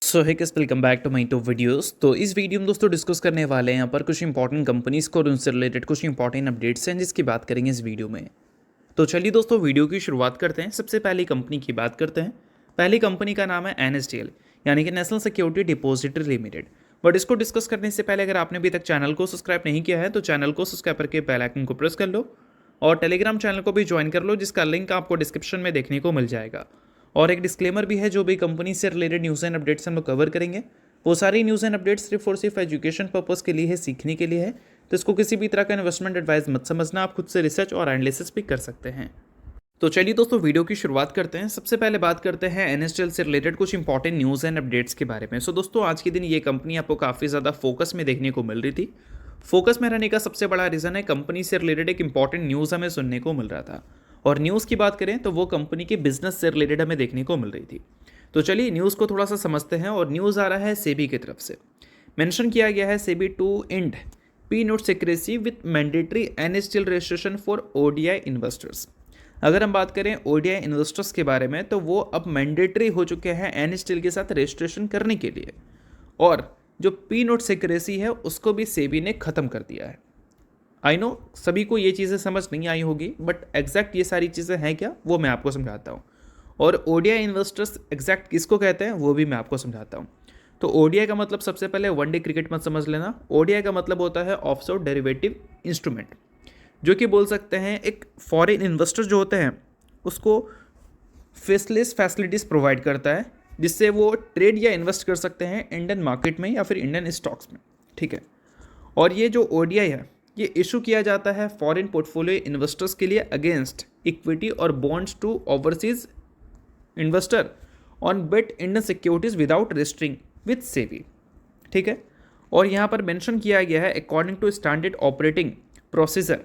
सो है किस welcome back to my टू वीडियोस। तो इस वीडियो में दोस्तों डिस्कस करने वाले हैं यहाँ पर कुछ इंपॉर्टेंट कंपनीज को और उनसे रिलेटेड कुछ इंपॉर्टेंट अपडेट्स हैं जिसकी बात करेंगे इस वीडियो में। तो चलिए दोस्तों वीडियो की शुरुआत करते हैं। सबसे पहली कंपनी की बात करते हैं। पहली कंपनी का नाम है NSDL यानी कि national security depository limited. But इसको डिस्कस करने से पहले अगर आपने अभी तक चैनल को सब्सक्राइब नहीं किया है तो चैनल को सब्सक्राइब करके बेल आइकन को प्रेस कर लो और टेलीग्राम चैनल को भी ज्वाइन कर लो जिसका लिंक आपको डिस्क्रिप्शन में देखने को मिल जाएगा। और एक डिस्क्लेमर भी है, जो भी कंपनी से रिलेटेड न्यूज़ एंड अपडेट्स हम लोग कवर करेंगे वो सारी न्यूज़ एंड अपडेट्स सिर्फ और सिर्फ एजुकेशन पर्पस के लिए है, सीखने के लिए है। तो इसको किसी भी तरह का इन्वेस्टमेंट एडवाइस मत समझना, आप खुद से रिसर्च और एनालिसिस भी कर सकते हैं। तो चलिए दोस्तों वीडियो की शुरुआत करते हैं। सबसे पहले बात करते हैं NSDL से रिलेटेड कुछ इंपॉर्टेंट न्यूज़ एंड अपडेट्स के बारे में। सो दोस्तों आज के दिन ये कंपनी आपको काफ़ी ज़्यादा फोकस में देखने को मिल रही थी। फोकस में रहने का सबसे बड़ा रीज़न है कंपनी से रिलेटेड एक इंपॉर्टेंट न्यूज़ हमें सुनने को मिल रहा था। और न्यूज़ की बात करें तो वो कंपनी के बिजनेस से रिलेटेड हमें देखने को मिल रही थी। तो चलिए न्यूज़ को थोड़ा सा समझते हैं। और न्यूज़ आ रहा है सेबी की तरफ से। मेंशन किया गया है SEBI to end P note secrecy with mandatory NSDL registration for ODI investors. अगर हम बात करें ODI इन्वेस्टर्स के बारे में तो वो अब मैंडेटरी हो चुके हैं NSDL के साथ रजिस्ट्रेशन करने के लिए। और जो पी नोट सिक्रेसी है उसको भी सेबी ने ख़त्म कर दिया है। आई नो सभी को ये चीज़ें समझ नहीं आई होगी, बट एग्जैक्ट ये सारी चीज़ें हैं क्या वो मैं आपको समझाता हूँ। और ODI इन्वेस्टर्स एग्जैक्ट किसको कहते हैं वो भी मैं आपको समझाता हूँ। तो ODI का मतलब सबसे पहले वनडे क्रिकेट मत समझ लेना। ODI का मतलब होता है ऑफशोर डेरिवेटिव इंस्ट्रूमेंट, जो कि बोल सकते हैं एक फॉरेन इन्वेस्टर जो होते हैं उसको फेसलेस फैसिलिटीज़ प्रोवाइड करता है जिससे वो ट्रेड या इन्वेस्ट कर सकते हैं इंडियन मार्केट में या फिर इंडियन स्टॉक्स में। ठीक है। और ये जो ODI है ये इशू किया जाता है फॉरेन पोर्टफोलियो इन्वेस्टर्स के लिए अगेंस्ट इक्विटी और bonds to overseas investor on bet Indian securities without registering with SEBI. ठीक है। और यहाँ पर मेंशन किया गया है according to standard operating procedure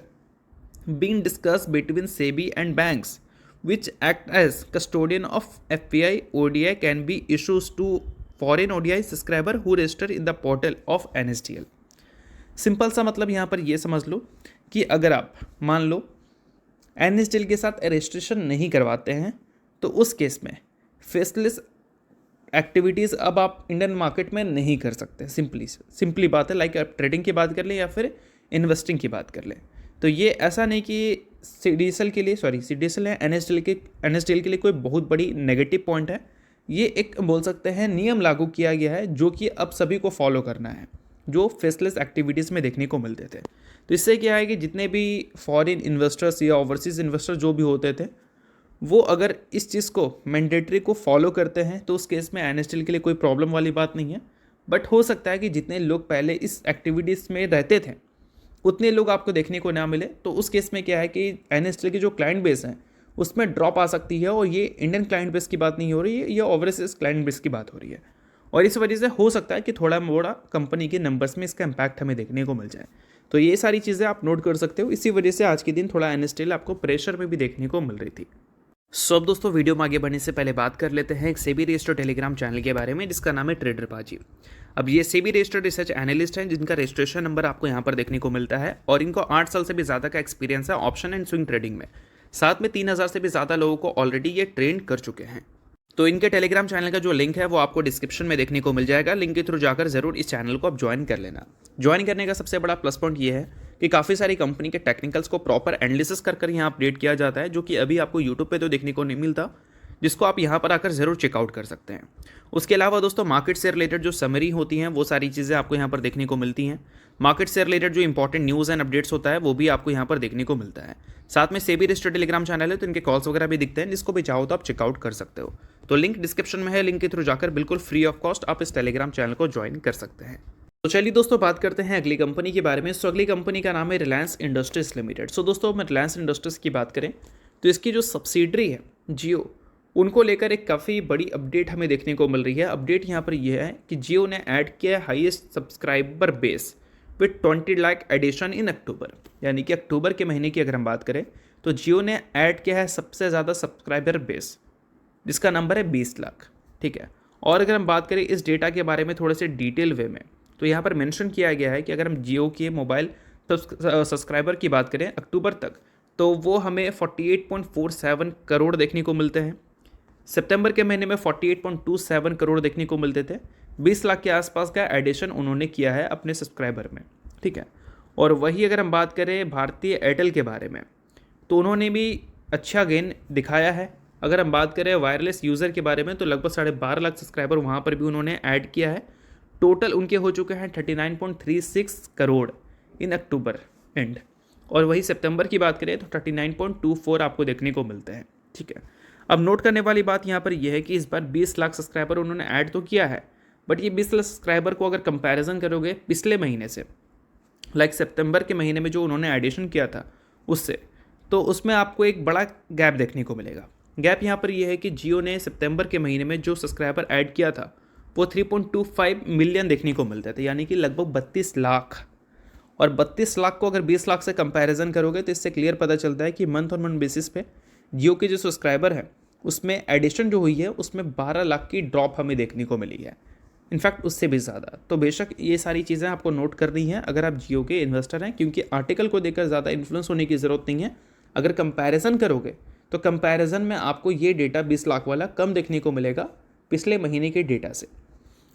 being discuss between SEBI and banks which act as custodian of FPI ODI can be issued to foreign ODI subscriber who register in the portal of NSDL। Simple सा मतलब यहाँ पर ये समझ लो कि अगर आप मान लो NSDL के साथ रजिस्ट्रेशन नहीं करवाते हैं तो उस केस में फेसलेस एक्टिविटीज़ अब आप इंडियन मार्केट में नहीं कर सकते। सिंपली बात है, लाइक आप ट्रेडिंग की बात कर लें या फिर इन्वेस्टिंग की बात कर लें। तो ये ऐसा नहीं कि CDSL है NSDL के लिए कोई बहुत बड़ी नेगेटिव पॉइंट है। ये एक बोल सकते हैं नियम लागू किया गया है जो कि अब सभी को फॉलो करना है, जो फेसलेस एक्टिविटीज़ में देखने को मिलते थे। तो इससे क्या है कि जितने भी फॉरेन इन्वेस्टर्स या ओवरसीज़ इन्वेस्टर जो भी होते थे वो अगर इस चीज़ को मैंडेटरी को फॉलो करते हैं तो उस केस में NSDL के लिए कोई प्रॉब्लम वाली बात नहीं है। बट हो सकता है कि जितने लोग पहले इस एक्टिविटीज़ में रहते थे उतने लोग आपको देखने को ना मिले। तो उस केस में क्या है कि NSDL की जो क्लाइंट बेस है उसमें ड्रॉप आ सकती है। और ये इंडियन क्लाइंट बेस की बात नहीं हो रही है, ये ओवरसीज क्लाइंट बेस की बात हो रही है। और इस वजह से हो सकता है कि थोड़ा मोड़ा कंपनी के नंबर्स में इसका इम्पैक्ट हमें देखने को मिल जाए। तो ये सारी चीज़ें आप नोट कर सकते हो। इसी वजह से आज के दिन थोड़ा NSDL आपको प्रेशर में भी देखने को मिल रही थी। सो अब दोस्तों वीडियो में आगे बढ़ने से पहले बात कर लेते हैं एक सेबी रजिस्टर्ड टेलीग्राम चैनल के बारे में जिसका नाम है ट्रेडर बाजी। अब ये सेबी रजिस्टर्ड रिसर्च एनालिस्ट हैं जिनका रजिस्ट्रेशन नंबर आपको यहाँ पर देखने को मिलता है। और इनको 8 साल से भी ज़्यादा का एक्सपीरियंस है ऑप्शन एंड स्विंग ट्रेडिंग में। साथ में 3000 से भी ज़्यादा लोगों को ऑलरेडी ये ट्रेन कर चुके हैं। तो इनके टेलीग्राम चैनल का जो लिंक है वो आपको डिस्क्रिप्शन में देखने को मिल जाएगा। लिंक के थ्रू जाकर जरूर इस चैनल को आप ज्वाइन कर लेना। ज्वाइन करने का सबसे बड़ा प्लस पॉइंट ये है कि काफ़ी सारी कंपनी के टेक्निकल्स को प्रॉपर एनालिसिस कर यहाँ अपडेट किया जाता है, जो कि अभी आपको यूट्यूब पे तो देखने को नहीं मिलता, जिसको आप यहाँ पर आकर ज़रूर चेकआउट कर सकते हैं। उसके अलावा दोस्तों मार्केट से रिलेटेड जो समरी होती हैं वो सारी चीज़ें आपको यहाँ पर देखने को मिलती हैं। मार्केट से रिलेटेड जो इंपॉर्टेंट न्यूज़ एंड अपडेट्स होता है वो भी आपको यहाँ पर देखने को मिलता है। साथ में सेबी रजिस्टर्ड टेलीग्राम चैनल है तो इनके कॉल्स वगैरह भी दिखते हैं, जिसको भी चाहो तो आप चेकआउट कर सकते हो। तो लिंक डिस्क्रिप्शन में है, लिंक के थ्रू जाकर बिल्कुल फ्री ऑफ कॉस्ट आप इस टेलीग्राम चैनल को ज्वाइन कर सकते हैं। तो चलिए दोस्तों बात करते हैं अगली कंपनी के बारे में। सो अगली कंपनी का नाम है रिलायंस इंडस्ट्रीज लिमिटेड। सो दोस्तों मैं रिलायंस इंडस्ट्रीज की बात करें तो इसकी जो सब्सिडरी है जियो, उनको लेकर एक काफ़ी बड़ी अपडेट हमें देखने को मिल रही है। अपडेट यहाँ पर यह है कि जियो ने ऐड किया है highest subscriber base with 20 lakh addition in October. यानी कि अक्टूबर के महीने की अगर हम बात करें तो जियो ने ऐड किया है सबसे ज़्यादा सब्सक्राइबर बेस, जिसका नंबर है 20 लाख। ठीक है। और अगर हम बात करें इस डेटा के बारे में थोड़े से डिटेल वे में तो यहाँ पर मेंशन किया गया है कि अगर हम जियो के मोबाइल सब्सक्राइबर की बात करें अक्टूबर तक तो वो हमें 48.47 करोड़ देखने को मिलते हैं। सितंबर के महीने में 48.27 करोड़ देखने को मिलते थे। 20 लाख के आसपास का एडिशन उन्होंने किया है अपने सब्सक्राइबर में, ठीक है। और वही अगर हम बात करें भारतीय एयरटेल के बारे में, तो उन्होंने भी अच्छा गेन दिखाया है। अगर हम बात करें वायरलेस यूज़र के बारे में, तो लगभग 12.5 लाख सब्सक्राइबर वहाँ पर भी उन्होंने ऐड किया है। टोटल उनके हो चुके हैं 39.36 करोड़ इन अक्टूबर एंड। और वही सितंबर की बात करें तो 39.24 आपको देखने को मिलते हैं, ठीक है। अब नोट करने वाली बात यहाँ पर यह है कि इस बार 20 लाख सब्सक्राइबर उन्होंने ऐड तो किया है, बट ये 20 लाख सब्सक्राइबर को अगर कंपैरिजन करोगे पिछले महीने से, लाइक सितंबर के महीने में जो उन्होंने एडिशन किया था उससे, तो उसमें आपको एक बड़ा गैप देखने को मिलेगा। गैप यहाँ पर यह है कि जियो ने सितंबर के महीने में जो सब्सक्राइबर ऐड किया था वो 3.25 मिलियन देखने को मिलते थे, यानी कि लगभग 32 लाख। और 32 लाख को अगर 20 लाख से कंपैरिजन करोगे तो इससे क्लियर पता चलता है कि मंथ ऑन मंथ बेसिस पे जियो के जो सब्सक्राइबर हैं उसमें एडिशन जो हुई है उसमें 12 लाख की ड्रॉप हमें देखने को मिली है, इनफैक्ट उससे भी ज़्यादा। तो बेशक ये सारी चीज़ें आपको नोट करनी है अगर आप जियो के इन्वेस्टर हैं, क्योंकि आर्टिकल को देखकर ज़्यादा इन्फ्लुएंस होने की ज़रूरत नहीं है। अगर कंपैरिजन करोगे तो कंपैरिजन में आपको ये डेटा 20 लाख वाला कम देखने को मिलेगा पिछले महीने के डेटा से।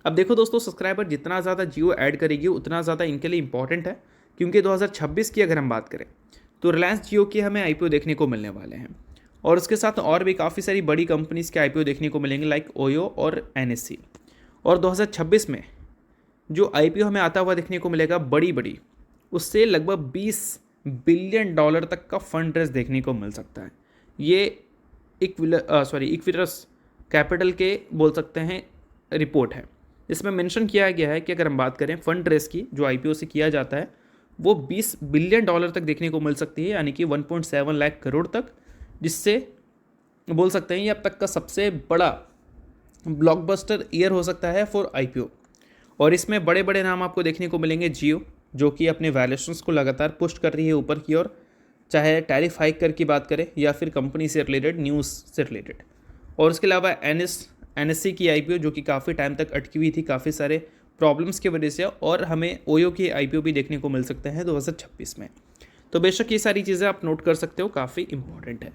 अब देखो दोस्तों, सब्सक्राइबर जितना ज़्यादा जियो ऐड करेगी उतना ज़्यादा इनके लिए इंपॉर्टेंट है, क्योंकि 2026 की अगर हम बात करें तो रिलायंस जियो के हमें आईपीओ देखने को मिलने वाले हैं, और उसके साथ और भी काफ़ी सारी बड़ी कंपनीज़ के आईपीओ देखने को मिलेंगे लाइक ओयो और एनएससी। और 2026 में जो आईपीओ हमें आता हुआ देखने को मिलेगा बड़ी उससे लगभग $20 बिलियन तक का फंड रेज देखने को मिल सकता है। ये इक्विटस कैपिटल के बोल सकते हैं रिपोर्ट है। इसमें मेंशन किया गया है कि अगर हम बात करें फंड रेस की जो आईपीओ से किया जाता है वो $20 बिलियन तक देखने को मिल सकती है, यानी कि 1.7 लाख करोड़ तक, जिससे बोल सकते हैं ये अब तक का सबसे बड़ा ब्लॉकबस्टर ईयर हो सकता है फॉर आईपीओ। और इसमें बड़े बड़े नाम आपको देखने को मिलेंगे। जियो जो कि अपने वैल्यूएशंस को लगातार पुश कर रही है ऊपर की ओर, चाहे टैरिफ हाइक कर की बात करें या फिर कंपनी से रिलेटेड न्यूज़ से रिलेटेड। और उसके अलावा एनएससी की आईपीओ जो कि काफ़ी टाइम तक अटकी हुई थी काफ़ी सारे प्रॉब्लम्स की वजह से, और हमें ओयो की आईपीओ भी देखने को मिल सकते हैं 2026 में। तो बेशक ये सारी चीज़ें आप नोट कर सकते हो, काफ़ी इंपॉर्टेंट है।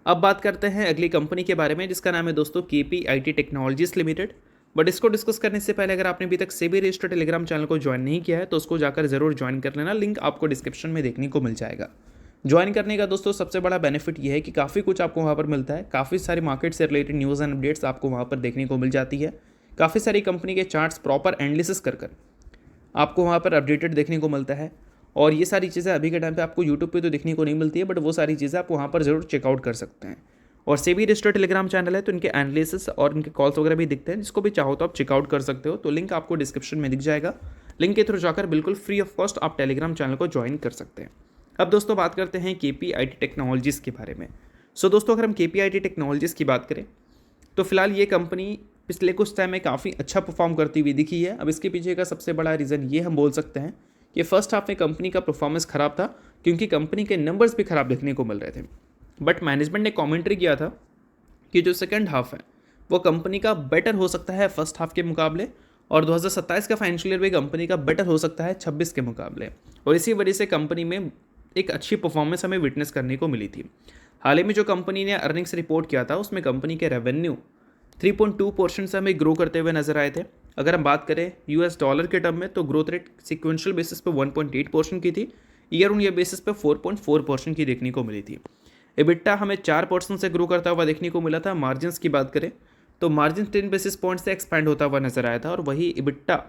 अब बात करते हैं अगली कंपनी के बारे में जिसका नाम है दोस्तों KPIT टेक्नोलॉजीज लिमिटेड। बट इसको डिस्कस करने से पहले अगर आपने अभी तक सेबी रजिस्टर्ड टेलीग्राम चैनल को ज्वाइन नहीं किया है तो उसको जाकर जरूर ज्वाइन कर लेना, लिंक आपको डिस्क्रिप्शन में देखने को मिल जाएगा। ज्वाइन करने का दोस्तों सबसे बड़ा बेनिफिट ये है कि काफ़ी कुछ आपको वहाँ पर मिलता है, काफ़ी सारी मार्केट से रिलेटेड न्यूज़ एंड अपडेट्स आपको वहाँ पर देखने को मिल जाती है, काफ़ी सारी कंपनी के चार्ट्स प्रॉपर एनालिसिस कर आपको वहाँ पर अपडेटेड देखने को मिलता है। और ये सारी चीज़ें अभी के टाइम पे आपको यूट्यूब पे तो देखने को नहीं मिलती है, बट वो सारी चीज़ें आप वहाँ पर ज़रूर चेकआउट कर सकते हैं। और सेबी रजिस्टर्ड टेलीग्राम चैनल है तो इनके एनालिसिस और इनके कॉल्स वगैरह भी दिखते हैं, जिसको भी चाहो तो आप चेकआउट कर सकते हो। तो लिंक आपको डिस्क्रिप्शन में दिख जाएगा, लिंक के थ्रू जाकर बिल्कुल फ्री ऑफ कॉस्ट आप टेलीग्राम चैनल को ज्वाइन कर सकते हैं। अब दोस्तों बात करते हैं KPIT टेक्नोलॉजीज़ के बारे में। सो दोस्तों अगर हम KPIT टेक्नोलॉजीज़ की बात करें तो फिलहाल ये कंपनी पिछले कुछ टाइम में काफ़ी अच्छा परफॉर्म करती हुई दिखी है। अब इसके पीछे का सबसे बड़ा रीज़न ये हम बोल सकते हैं कि फर्स्ट हाफ में कंपनी का परफॉर्मेंस ख़राब था, क्योंकि कंपनी के नंबर्स भी ख़राब देखने को मिल रहे थे। बट मैनेजमेंट ने कमेंट्री किया था कि जो सेकंड हाफ है वो कंपनी का बेटर हो सकता है फर्स्ट हाफ के मुकाबले, और 2027 का फाइनेंशियल ईयर भी कंपनी का बेटर हो सकता है 26 के मुकाबले। और इसी वजह से कंपनी में एक अच्छी परफॉर्मेंस हमें विटनेस करने को मिली थी। हाल ही में जो कंपनी ने अर्निंग्स रिपोर्ट किया था उसमें कंपनी के रेवेन्यू 3.2% से हमें ग्रो करते हुए नजर आए थे। अगर हम बात करें US डॉलर के टर्म में तो ग्रोथ रेट सिक्वेंशियल बेसिस पे 1.8% की थी, ईयर ऑन ईयर बेसिस पे 4.4% की देखने को मिली थी। एबिटा हमें 4% से ग्रो करता हुआ देखने को मिला था। मार्जिन्स की बात करें तो मार्जिन 10 बेसिस पॉइंट से एक्सपैंड होता हुआ नजर आया था, और वही एबिटा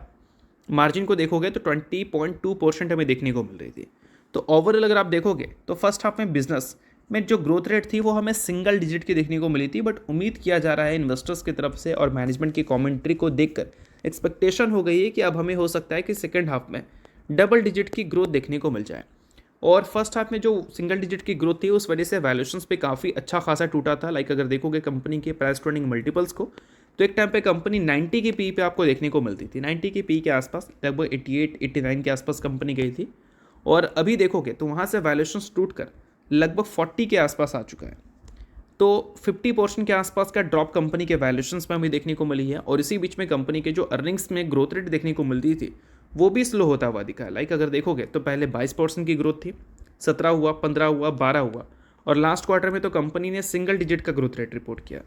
मार्जिन को देखोगे तो 20.2% हमें देखने को मिल रही थी। तो ओवरऑल अगर आप देखोगे तो फर्स्ट हाफ में बिजनेस में जो ग्रोथ रेट थी वो हमें सिंगल डिजिट की देखने को मिली थी, बट उम्मीद किया जा रहा है इन्वेस्टर्स की तरफ से और मैनेजमेंट की कमेंट्री को देखकर एक्सपेक्टेशन हो गई है कि अब हमें हो सकता है कि सेकेंड हाफ में डबल डिजिट की ग्रोथ देखने को मिल जाए। और फर्स्ट हाफ में जो सिंगल डिजिट की ग्रोथ थी उस वजह से वैल्यूएशंस पे काफ़ी अच्छा खासा टूटा था। लाइक अगर देखोगे कंपनी के प्राइस ट्रेडिंग मल्टीपल्स को तो एक टाइम पे कंपनी 90 की पी पे आपको देखने को मिलती थी, 90 की पी के आसपास, लगभग 88-89 के आसपास कंपनी गई थी। और अभी देखोगे तो वहाँ से वैल्यूएशंस टूट कर लगभग 40 के आसपास आ चुका है। तो 50% के आसपास का ड्रॉप कंपनी के वैल्यूएशंस में हमें देखने को मिली है। और इसी बीच में कंपनी के जो अर्निंग्स में ग्रोथ रेट देखने को मिलती थी वो भी स्लो होता हुआ दिखा है। लाइक अगर देखोगे तो पहले 22% की ग्रोथ थी, 17 हुआ, 15 हुआ, 12 हुआ, और लास्ट क्वार्टर में तो कंपनी ने सिंगल डिजिट का ग्रोथ रेट रिपोर्ट किया।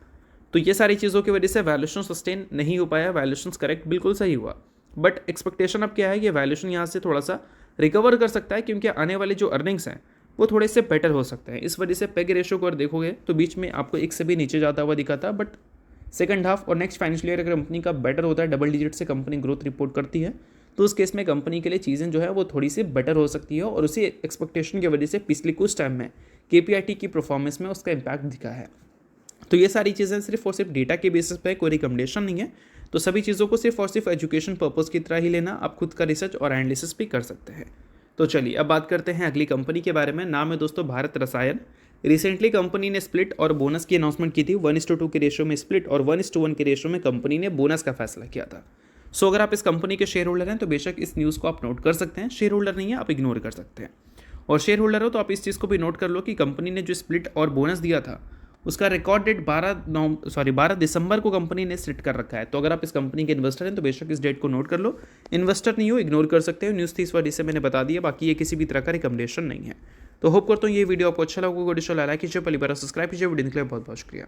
तो ये सारी चीज़ों की वजह से वैल्यूएशन सस्टेन नहीं हो पाया, वैल्यूएशन करेक्ट बिल्कुल सही हुआ। बट एक्सपेक्टेशन अब क्या है कि वैल्यूएशन यहाँ से थोड़ा सा रिकवर कर सकता है, क्योंकि आने वाले जो अर्निंग्स हैं वो थोड़े से बेटर हो सकते हैं। इस वजह से पेग रेशियो को अगर देखोगे तो बीच में आपको एक से भी नीचे जाता हुआ दिखा था, बट सेकंड हाफ और नेक्स्ट फाइनेंशियल ईयर अगर कंपनी का बेटर होता है, डबल डिजिट से कंपनी ग्रोथ रिपोर्ट करती है, तो उस केस में कंपनी के लिए चीज़ें जो है वो थोड़ी सी बेटर हो सकती है। और उसी एक्सपेक्टेशन की वजह से पिछले कुछ टाइम में KPIT की परफॉर्मेंस में उसका इम्पैक्ट दिखा है। तो ये सारी चीज़ें सिर्फ और सिर्फ डेटा के बेसिस पे, कोई रिकमेंडेशन नहीं है। तो सभी चीज़ों को सिर्फ और सिर्फ एजुकेशन पर्पज़ की तरह ही लेना, आप खुद का रिसर्च और एनालिसिस भी कर सकते हैं। तो चलिए अब बात करते हैं अगली कंपनी के बारे में। नाम है दोस्तों भारत रसायन। रिसेंटली कंपनी ने स्प्लिट और बोनस की अनाउंसमेंट की थी। 1:2 के रेशियो में स्प्लिट और 1:1 के रेशियो में कंपनी ने बोनस का फैसला किया था। सो अगर आप इस कंपनी के शेयर होल्डर हैं तो बेशक इस न्यूज़ को आप नोट कर सकते हैं। शेयर होल्डर नहीं है आप इग्नोर कर सकते हैं। और शेयर होल्डर हो तो आप इस चीज़ को भी नोट कर लो कि कंपनी ने जो स्प्लिट और बोनस दिया था उसका रिकॉर्ड डेट 12 दिसंबर को कंपनी ने सेट कर रखा है। तो अगर आप इस कंपनी के इन्वेस्टर हैं तो बेशक इस डेट को नोट कर लो। इन्वेस्टर नहीं हो इग्नोर कर सकते हो, न्यूज़ थी इस वजह से मैंने बता दिया, बाकी ये किसी भी तरह का रिकमेंडेशन नहीं है। तो होप करता हूँ ये वीडियो आपको अच्छा लगा। वीडियो लाइक कीजिए, पहली बार सब्सक्राइब कीजिए। वीडियो के लिए बहुत बहुत शुक्रिया।